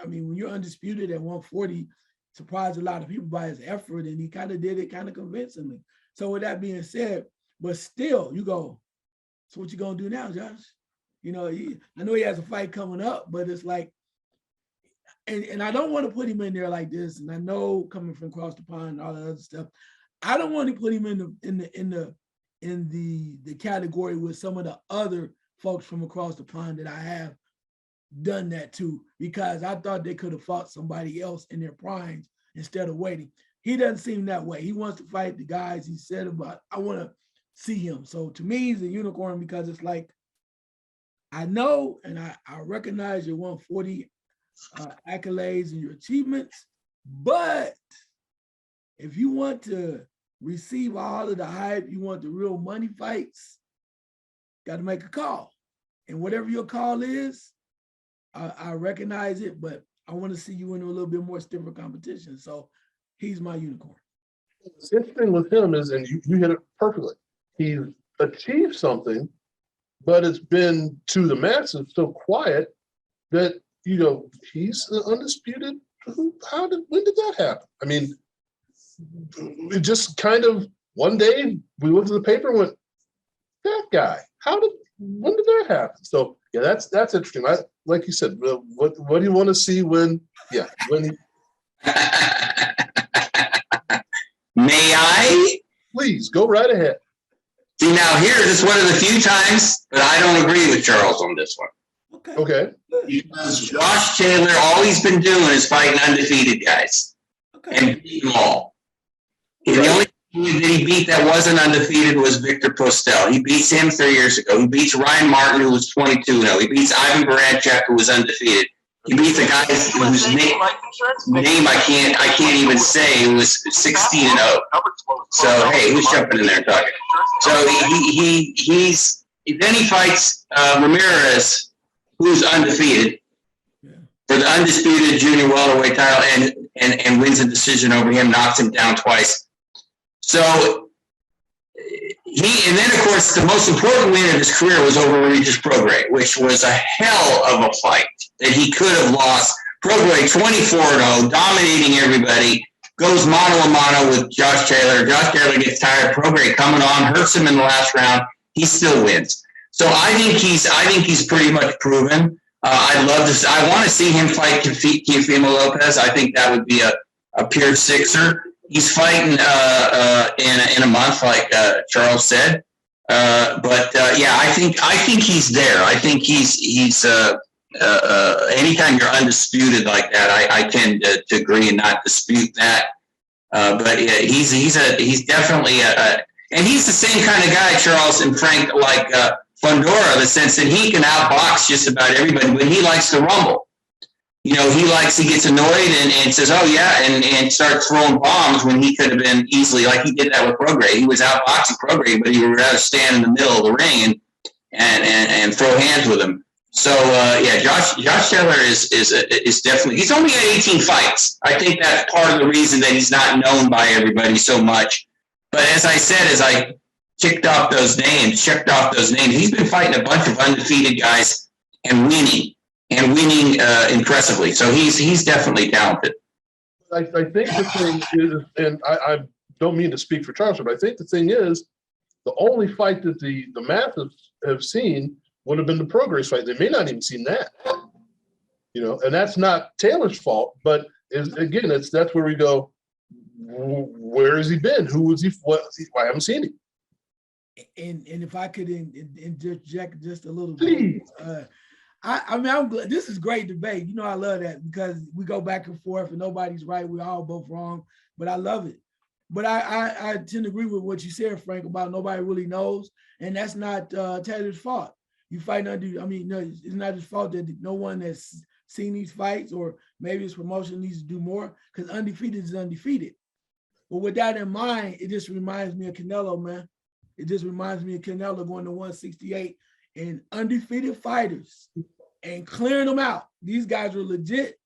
When you're undisputed at 140, surprised a lot of people by his effort, and he kind of did it kind of convincingly. So with that being said, but still, you go, so what you gonna do now, Josh? You know, I know he has a fight coming up, but it's like, and I don't want to put him in there like this. And I know coming from across the pond and all that other stuff, I don't want to put him in the category with some of the other folks from across the pond that I have done that to, because I thought they could have fought somebody else in their primes instead of waiting. He doesn't seem that way. He wants to fight the guys he said about, I want to see him. So to me, he's a unicorn because it's like, I know and I recognize your 140 accolades and your achievements, but if you want to receive all of the hype, you want the real money fights, got to make a call. And whatever your call is, I recognize it, but I want to see you in a little bit more stiffer competition. So he's my unicorn. What's interesting with him is, and you hit it perfectly, he's achieved something, but it's been to the masses so quiet that, he's undisputed. When did that happen? I mean, it just kind of, one day we looked at the paper and went, that guy, when did that happen? So yeah, that's interesting. Like you said, what do you want to see when he May I? Please go right ahead. See, now here is one of the few times that I don't agree with Charles on this one. Okay. Because Josh Taylor, all he's been doing is fighting undefeated guys. And beat them all. And the only that he beat that wasn't undefeated was Victor Postel. He beats him 3 years ago. He beats Ryan Martin, who was 22-0. He beats Ivan Baranchuk, who was undefeated. He beats a guy whose name I can't even say, who was 16-0. So hey, who's jumping in there and talking? So then he fights Ramirez, who's undefeated, for the undisputed junior welterweight title, and wins a decision over him, knocks him down twice. So and then of course the most important win of his career was over Regis Prograis, which was a hell of a fight that he could have lost. Prograis 24-0, dominating everybody, goes mano a mano with Josh Taylor. Josh Taylor gets tired. Prograis coming on, hurts him in the last round. He still wins. So I think he's pretty much proven. I want to see him fight Teofimo Lopez. I think that would be a pure sixer. He's fighting in a month, like Charles said. Yeah, I think he's there. I think he's anytime you're undisputed like that, I tend to agree and not dispute that. But yeah, he's definitely and he's the same kind of guy, Charles and Frank, like Fundora, in the sense that he can outbox just about everybody, but he likes to rumble. You know, he gets annoyed and says, oh yeah, and starts throwing bombs when he could have been easily, like he did that with Prograis. He was outboxing Prograis, but he would rather stand in the middle of the ring and throw hands with him. So yeah, Josh Taylor is definitely, he's only had 18 fights. I think that's part of the reason that he's not known by everybody so much. But as I said, as I checked off those names, he's been fighting a bunch of undefeated guys and winning impressively. So he's definitely talented. I think the thing is, and I don't mean to speak for Charles, but I think the thing is, the only fight that the Mathis have seen would have been the Prograis fight. They may not even seen that, you know, and that's not Taylor's fault. But again, that's where we go. Where has he been? Who was he? What? I haven't seen him. And if I could interject just a little Please. bit, I mean, I'm glad. This is great debate. You know, I love that because we go back and forth and nobody's right. We're all both wrong, but I love it. But I tend to agree with what you said, Frank, about nobody really knows. And that's not Taylor's fault. You fight under, I mean, no, it's not his fault that no one has seen these fights, or maybe his promotion needs to do more, because undefeated is undefeated. But with that in mind, it just reminds me of Canelo, man. It just reminds me of Canelo going to 168 and undefeated fighters and clearing them out. These guys are legit.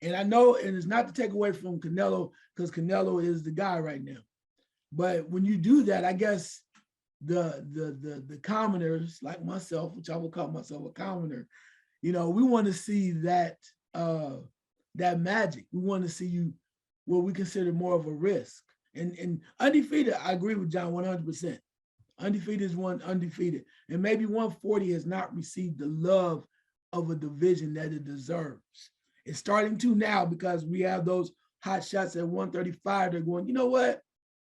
And I know, and it's not to take away from Canelo, because Canelo is the guy right now. But when you do that, I guess the commoners like myself, which I will call myself a commoner, you know, we want to see that that magic. We want to see you what we consider more of a risk. And undefeated, I agree with John 100%. Undefeated is one undefeated. And maybe 140 has not received the love of a division that it deserves. It's starting to now, because we have those hot shots at 135. They're going, you know what?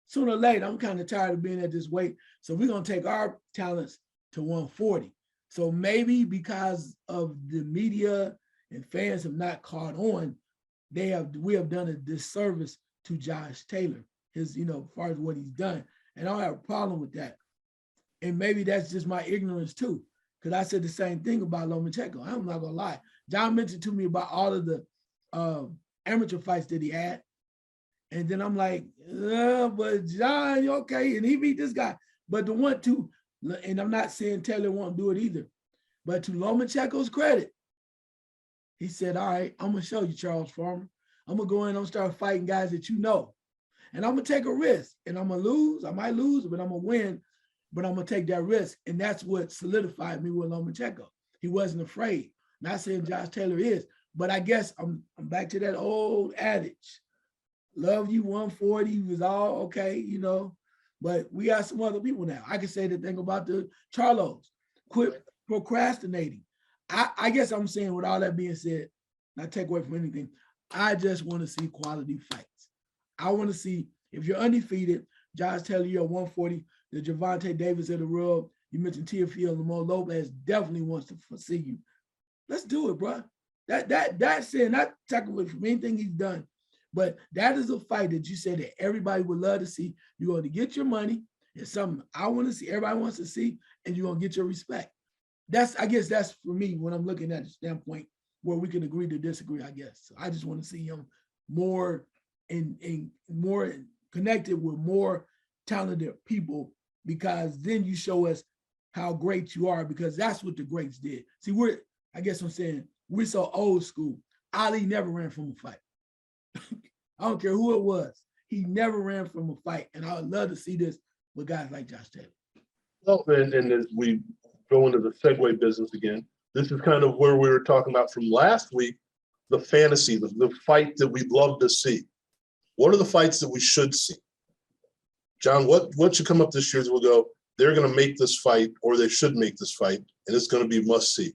Sooner or later, I'm kind of tired of being at this weight. So we're going to take our talents to 140. So maybe because of the media and fans have not caught on, we have done a disservice to Josh Taylor, his, you know, as far as what he's done. And I don't have a problem with that. And maybe that's just my ignorance too, because I said the same thing about Lomachenko. I'm not gonna lie. John mentioned to me about all of the amateur fights that he had. And then I'm like, but John, okay. And he beat this guy. But the one, too, and I'm not saying Taylor won't do it either, but to Lomachenko's credit, he said, all right, I'm going to show you, Charles Farmer. I'm going to go in and start fighting guys that you know. And I'm going to take a risk. And I'm going to lose. I might lose, but I'm going to win. But I'm going to take that risk. And that's what solidified me with Lomachenko. He wasn't afraid. Not saying Josh Taylor is, but I guess I'm back to that old adage. Love you 140 was all okay, you know, but we got some other people now. I can say the thing about the Charlos. Quit procrastinating. I guess I'm saying, with all that being said, not take away from anything, I just want to see quality fights. I want to see, if you're undefeated, Josh Taylor, you're 140, the Gervonta Davis of the world, you mentioned Teofimo Lopez definitely wants to see you. Let's do it, bro. That's saying, not taking away from anything he's done, but that is a fight that you said that everybody would love to see. You're going to get your money. It's something I want to see, everybody wants to see, and you're going to get your respect. I guess that's for me when I'm looking at the standpoint where we can agree to disagree, I guess. So I just want to see him more and more connected with more talented people, because then you show us how great you are, because that's what the greats did. See, I guess I'm saying we're so old school. Ali never ran from a fight. I don't care who it was. He never ran from a fight. And I would love to see this with guys like Josh Taylor. Well, and as we go into the segue business again, this is kind of where we were talking about from last week, the fantasy, the fight that we'd love to see. What are the fights that we should see? John, what should come up this year that we'll go, they're going to make this fight, or they should make this fight, and it's going to be must see.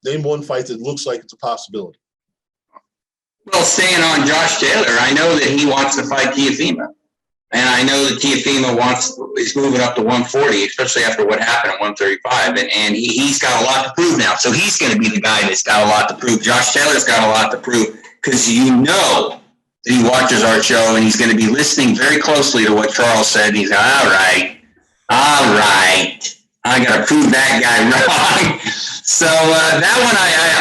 Name one fight that looks like it's a possibility. Well, staying on Josh Taylor, I know that he wants to fight Teofimo. And I know that Teofimo is moving up to 140, especially after what happened at 135. And he's got a lot to prove now. So he's going to be the guy that's got a lot to prove. Josh Taylor's got a lot to prove because you know that he watches our show and he's going to be listening very closely to what Charles said. He's like, all right, I got to prove that guy wrong. So that one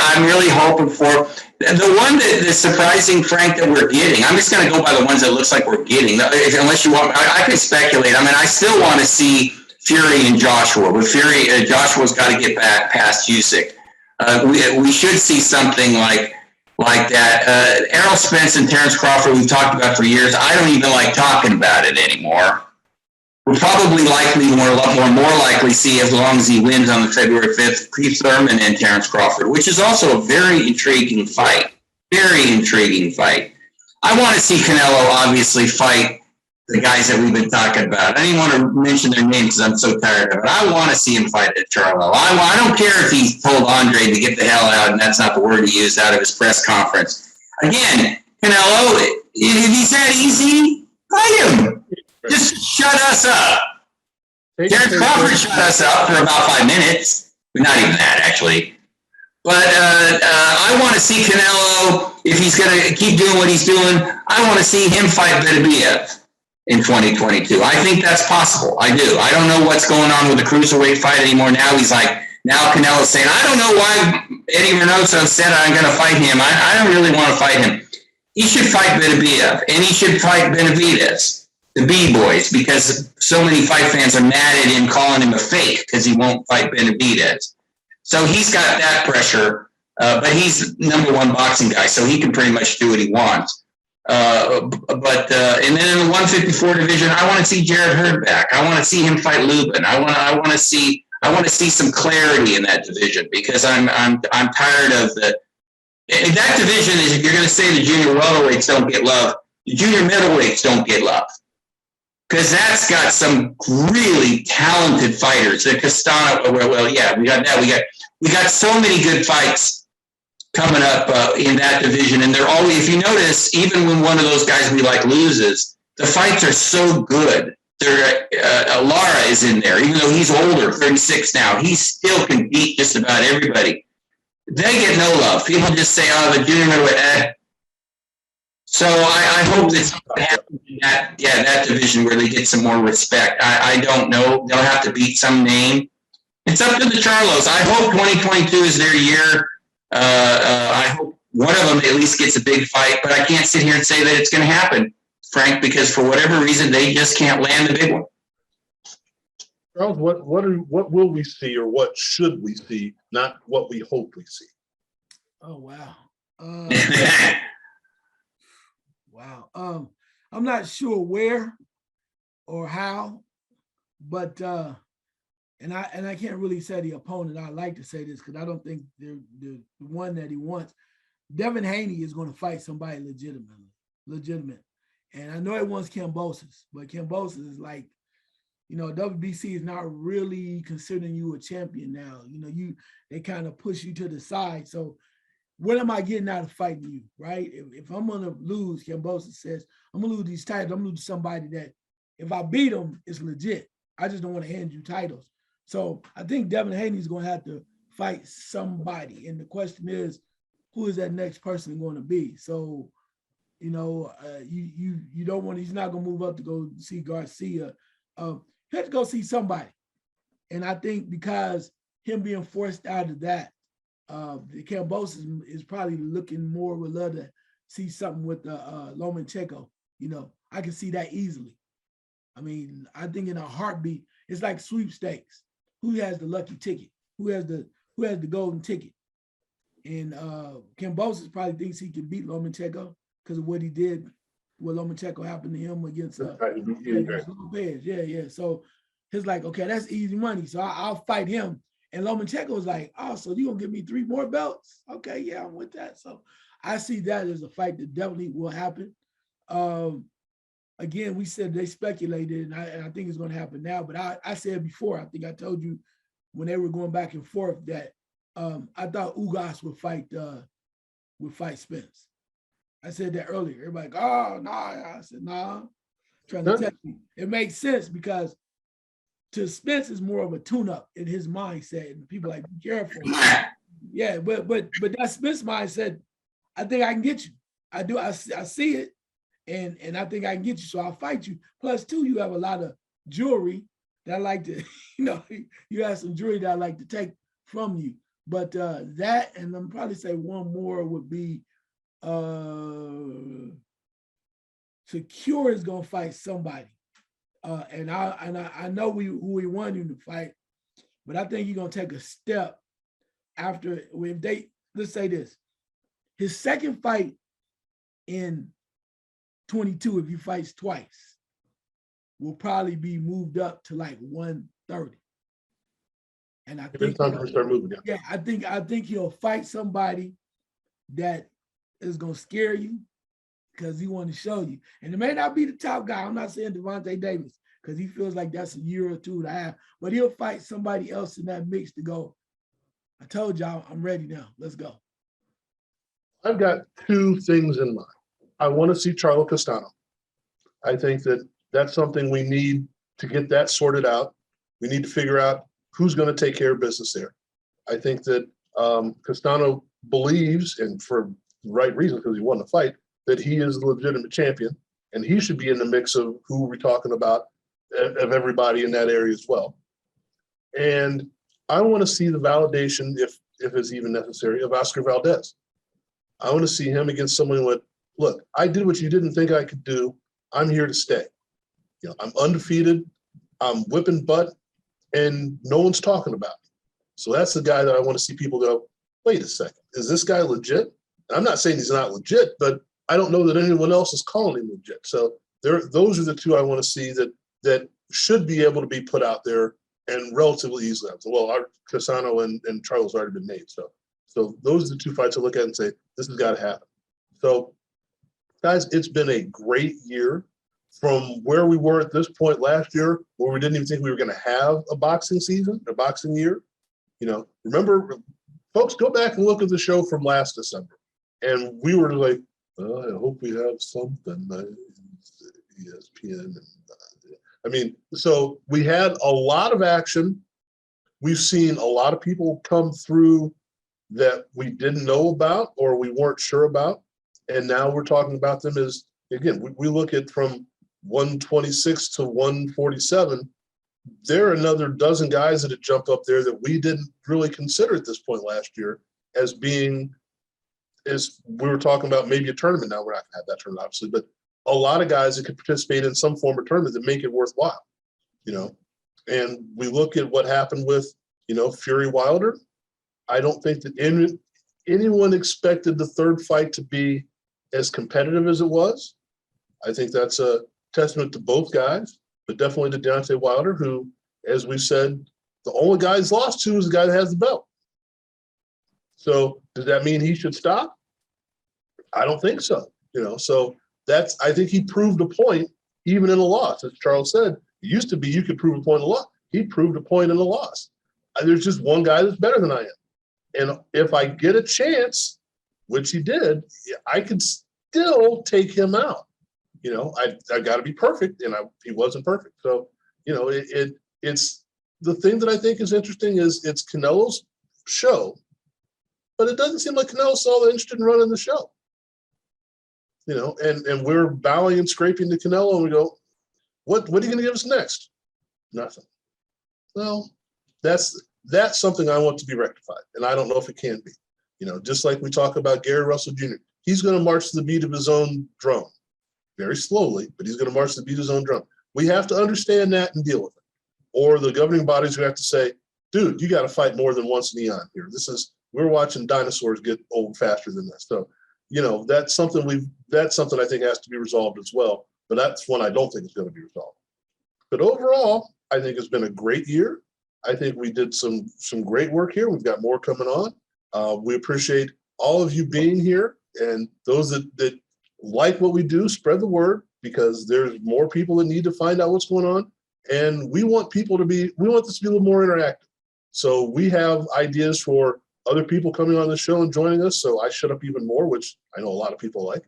I'm really hoping for. The one that's surprising, Frank, that we're getting, I'm just going to go by the ones that looks like we're getting. Unless you want, I can speculate. I mean, I still want to see Fury and Joshua, but Joshua's got to get back past Usyk. We should see something like that. Errol Spence and Terrence Crawford, we've talked about for years. I don't even like talking about it anymore. We'll probably more likely see, as long as he wins on the February 5th, Keith Thurman and Terrence Crawford, which is also a very intriguing fight. Very intriguing fight. I want to see Canelo obviously fight the guys that we've been talking about. I didn't want to mention their names because I'm so tired of it. I want to see him fight at Charlo. I don't care if he told Andre to get the hell out, and that's not the word he used out of his press conference. Again, Canelo, if he's that easy, fight him. Just shut us up. Terrence Crawford shut us up for about 5 minutes. Not even that, actually. But I want to see Canelo, if he's going to keep doing what he's doing, I want to see him fight Beterbiev in 2022. I think that's possible. I do. I don't know what's going on with the cruiserweight fight anymore. Now Canelo's saying, I don't know why Eddie Reynoso said I'm going to fight him. I don't really want to fight him. He should fight Beterbiev, and he should fight Benavidez. The B-boys, because so many fight fans are mad at him, calling him a fake because he won't fight Benavidez. So he's got that pressure, but he's number one boxing guy, so he can pretty much do what he wants. And then in the 154 division, I want to see Jared Hurd back. I want to see him fight Lubin. I want to see some clarity in that division because I'm tired of that division. Is, if you're going to say the junior welterweights don't get love, the junior middleweights don't get love. Because that's got some really talented fighters. The Castano, we got that. We got so many good fights coming up in that division, and they're always. If you notice, even when one of those guys we like loses, the fights are so good. Lara is in there, even though he's older, 36 now. He still can beat just about everybody. They get no love. People just say, "Oh, the junior middleweight." So I hope that something happens in that division where they get some more respect. I don't know. They'll have to beat some name. It's up to the Charlos. I hope 2022 is their year. I hope one of them at least gets a big fight, but I can't sit here and say that it's going to happen, Frank, because for whatever reason, they just can't land the big one. Charles, what will we see, or what should we see, not what we hope we see? Oh, wow. Wow. I'm not sure where or how, but and I can't really say the opponent. I like to say this because I don't think they're the one that he wants. Devin Haney is going to fight somebody legitimate. And I know it wants Cambosis, but Cambosis is like, WBC is not really considering you a champion now. They kind of push you to the side. So what am I getting out of fighting you, right? If I'm going to lose, Cambosis says, I'm going to lose these titles. I'm going to lose somebody that if I beat them, it's legit. I just don't want to hand you titles. So I think Devin Haney is going to have to fight somebody. And the question is, who is that next person going to be? So, you don't want, he's not going to move up to go see Garcia. He has to go see somebody. And I think because him being forced out of that, the Cambosis is probably looking more, would love to see something with Lomachenko. I can see that easily. I mean, I think in a heartbeat, it's like sweepstakes. Who has the lucky ticket? Who has the golden ticket? And Cambosis probably thinks he can beat Lomachenko because of what he did, what Lomachenko happened to him against Lopez. Yeah. So he's like, okay, that's easy money. So I'll fight him. And Lomachenko was like, oh, so you gonna give me 3 more belts? Okay, yeah, I'm with that. So I see that as a fight that definitely will happen. again, we said they speculated, and I think it's going to happen now. But I said before, I think I told you when they were going back and forth that I thought Ugas would fight Spence. I said that earlier. Everybody, like, oh no, I said nah. Trying to tell you, it makes sense because to Spence is more of a tune-up in his mindset, and people like be careful. Yeah, but that Spence mindset, I think I can get you. I do. I see it. And I think I can get you, so I'll fight you. Plus, too, you have a lot of jewelry that I like to, you have some jewelry that I like to take from you. But that, and I'm probably say one more would be Secure is gonna fight somebody. And I know who we want him to fight, but I think he's gonna take a step after if they, let's say this, his second fight in 22, if he fights twice, will probably be moved up to like 130. And I think time to start moving. Yeah, I think he'll fight somebody that is gonna scare you because he want to show you. And it may not be the top guy. I'm not saying Devontae Davis because he feels like that's a year or two to have, but he'll fight somebody else in that mix to go, I told y'all I'm ready now. Let's go. I've got two things in mind. I want to see Charlo Castano. I think that that's something we need to get that sorted out. We need to figure out who's going to take care of business there. I think that Castano believes, and for the right reason, because he won the fight, that he is the legitimate champion, and he should be in the mix of who we're talking about, of everybody in that area as well. And I want to see the validation, if it's even necessary, of Oscar Valdez. I want to see him against someone with, look, I did what you didn't think I could do. I'm here to stay. I'm undefeated. I'm whipping butt, and no one's talking about me. So that's the guy that I want to see people go, wait a second, is this guy legit? And I'm not saying he's not legit, but I don't know that anyone else is calling him legit. So those are the two I want to see that should be able to be put out there and relatively easily. Well, our Castano and Charlo's already been made. So those are the two fights I look at and say, this has got to happen. So guys, it's been a great year from where we were at this point last year, where we didn't even think we were going to have a boxing season, a boxing year. Remember, folks, go back and look at the show from last December. And we were like, well, I hope we have something. ESPN. So we had a lot of action. We've seen a lot of people come through that we didn't know about or we weren't sure about. And now we're talking about them as, again, we look at from 126 to 147, there are another dozen guys that had jumped up there that we didn't really consider at this point last year as being, as we were talking about maybe a tournament. Now we're not going to have that tournament, obviously, but a lot of guys that could participate in some form of tournament that make it worthwhile, And we look at what happened with, Fury Wilder. I don't think that anyone expected the third fight to be as competitive as it was. I think that's a testament to both guys, but definitely to Deontay Wilder, who, as we said, the only guy he's lost to is the guy that has the belt. So does that mean he should stop? I don't think so. So I think he proved a point even in a loss. As Charles said, it used to be you could prove a point in a loss. He proved a point in a loss. There's just one guy that's better than I am. And if I get a chance, which he did, I could still take him out. I got to be perfect, and he wasn't perfect. So, it's the thing that I think is interesting is it's Canelo's show, but it doesn't seem like Canelo's all that interested in running the show. And we're bowing and scraping to Canelo, and we go, what are you going to give us next? Nothing. Well, that's something I want to be rectified, and I don't know if it can be. Just like we talk about Gary Russell Jr., he's going to march to the beat of his own drum, very slowly, but he's going to march to the beat of his own drum. We have to understand that and deal with it. Or the governing bodies are going to have to say, dude, you got to fight more than once an eon here. We're watching dinosaurs get old faster than this. So, that's something I think has to be resolved as well. But that's one I don't think is going to be resolved. But overall, I think it's been a great year. I think we did some great work here. We've got more coming on. We appreciate all of you being here, and those that like what we do, spread the word. because there's more people that need to find out what's going on. And we want this to be a little more interactive. So we have ideas for other people coming on the show and joining us. So I shut up even more, which I know a lot of people like.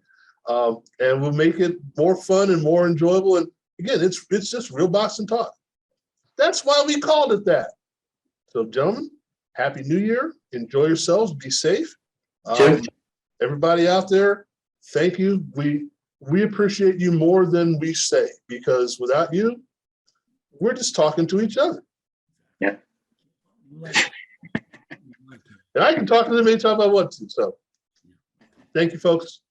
And we'll make it more fun and more enjoyable. And again, it's just real boxing talk. That's why we called it that. So gentlemen, Happy New Year. Enjoy yourselves. Be safe. Everybody out there, thank you. We appreciate you more than we say, because without you, we're just talking to each other. Yeah. And I can talk to them anytime I want to. So thank you, folks.